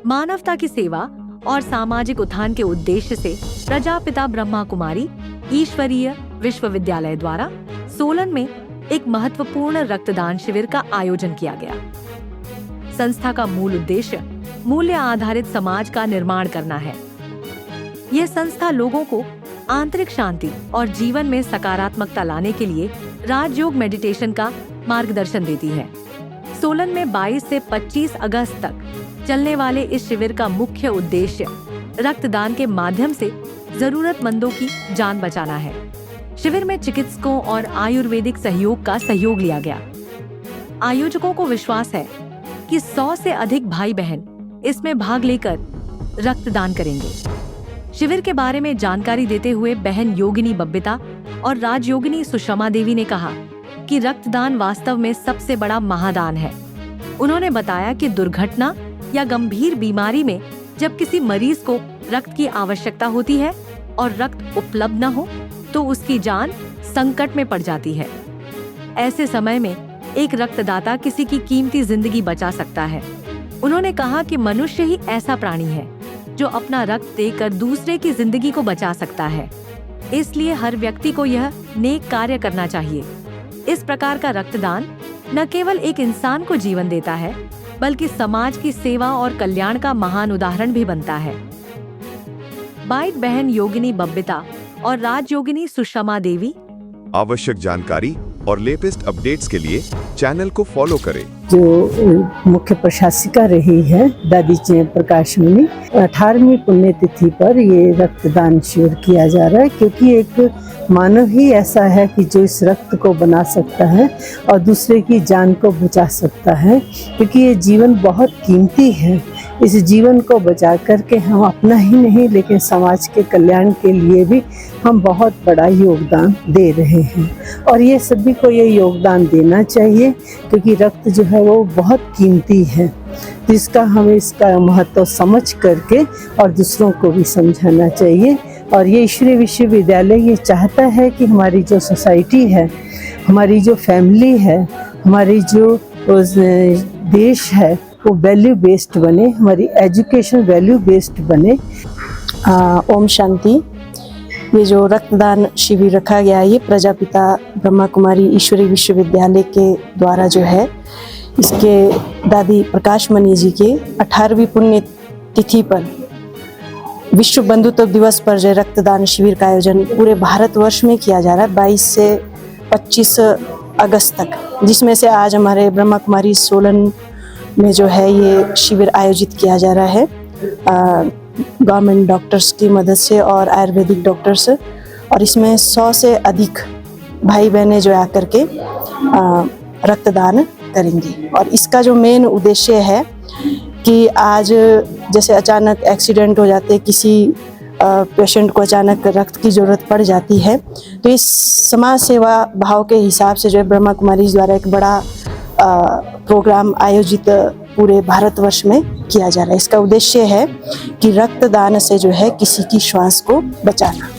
मानवता की सेवा और सामाजिक उत्थान के उद्देश्य से प्रजापिता ब्रह्मा कुमारी ईश्वरीय विश्वविद्यालय द्वारा सोलन में एक महत्वपूर्ण रक्तदान शिविर का आयोजन किया गया। संस्था का मूल उद्देश्य मूल्य आधारित समाज का निर्माण करना है। यह संस्था लोगों को आंतरिक शांति और जीवन में सकारात्मकता लाने के लिए राजयोग मेडिटेशन का मार्गदर्शन देती है। सोलन में 22 से 25 अगस्त तक चलने वाले इस शिविर का मुख्य उद्देश्य रक्तदान के माध्यम से जरूरतमंदों की जान बचाना है। शिविर में चिकित्सकों और आयुर्वेदिक सहयोग का सहयोग लिया गया। आयोजकों को विश्वास है कि 100 से अधिक भाई बहन इसमें भाग लेकर रक्तदान करेंगे। शिविर के बारे में जानकारी देते हुए बहन योगिनी बब्बिता और राजयोगिनी सुषमा देवी ने कहा कि रक्तदान वास्तव में सबसे बड़ा महादान है। उन्होंने बताया कि दुर्घटना या गंभीर बीमारी में जब किसी मरीज को रक्त की आवश्यकता होती है और रक्त उपलब्ध न हो तो उसकी जान संकट में पड़ जाती है। ऐसे समय में एक रक्तदाता किसी की कीमती जिंदगी बचा सकता है। उन्होंने कहा कि मनुष्य ही ऐसा प्राणी है जो अपना रक्त देकर दूसरे की जिंदगी को बचा सकता है। इसलिए हर व्यक्ति को यह नेक कार्य करना चाहिए। इस प्रकार का रक्तदान न केवल एक इंसान को जीवन देता है बल्कि समाज की सेवा और कल्याण का महान उदाहरण भी बनता है। बाइट बहन योगिनी बब्बिता और राजयोगिनी सुषमा देवी। आवश्यक जानकारी और लेटेस्ट अपडेट्स के लिए चैनल को फॉलो करें। जो मुख्य प्रशासिका रही है दादी प्रकाश मणि, 18वीं पुण्यतिथि पर ये रक्तदान शिविर किया जा रहा है, क्योंकि एक मानव ही ऐसा है कि जो इस रक्त को बना सकता है और दूसरे की जान को बचा सकता है, क्योंकि ये जीवन बहुत कीमती है। इस जीवन को बचा करके हम अपना ही नहीं लेकिन समाज के कल्याण के लिए भी हम बहुत बड़ा योगदान दे रहे हैं और ये सभी को ये योगदान देना चाहिए, क्योंकि रक्त जो है वो बहुत कीमती है। तो इसका हमें इसका महत्व समझ करके और दूसरों को भी समझाना चाहिए। और ये ईश्वरीय विश्वविद्यालय ये चाहता है कि हमारी जो सोसाइटी है, हमारी जो फैमिली है, हमारी जो देश है वो वैल्यू बेस्ड बने, हमारी एजुकेशन वैल्यू बेस्ड बने। ओम शांति। ये जो रक्तदान शिविर रखा गया है ये प्रजापिता ब्रह्मा कुमारी ईश्वरीय विश्वविद्यालय के द्वारा जो है, इसके दादी प्रकाश मणि जी के 18वीं पुण्य तिथि पर विश्व बंधुत्व दिवस पर जो रक्तदान शिविर का आयोजन पूरे भारतवर्ष में किया जा रहा है 22 से 25 अगस्त तक, जिसमें से आज हमारे ब्रह्मा कुमारी सोलन में जो है ये शिविर आयोजित किया जा रहा है गवर्नमेंट डॉक्टर्स की मदद से और आयुर्वेदिक डॉक्टर्स, और इसमें 100 से अधिक भाई बहनें जो आकर के रक्तदान करेंगे। और इसका जो मेन उद्देश्य है कि आज जैसे अचानक एक्सीडेंट हो जाते, किसी पेशेंट को अचानक रक्त की ज़रूरत पड़ जाती है, तो इस समाज सेवा भाव के हिसाब से जो है ब्रह्मा कुमारी द्वारा एक बड़ा प्रोग्राम आयोजित पूरे भारतवर्ष में किया जा रहा है। इसका उद्देश्य है कि रक्तदान से जो है किसी की श्वास को बचाना।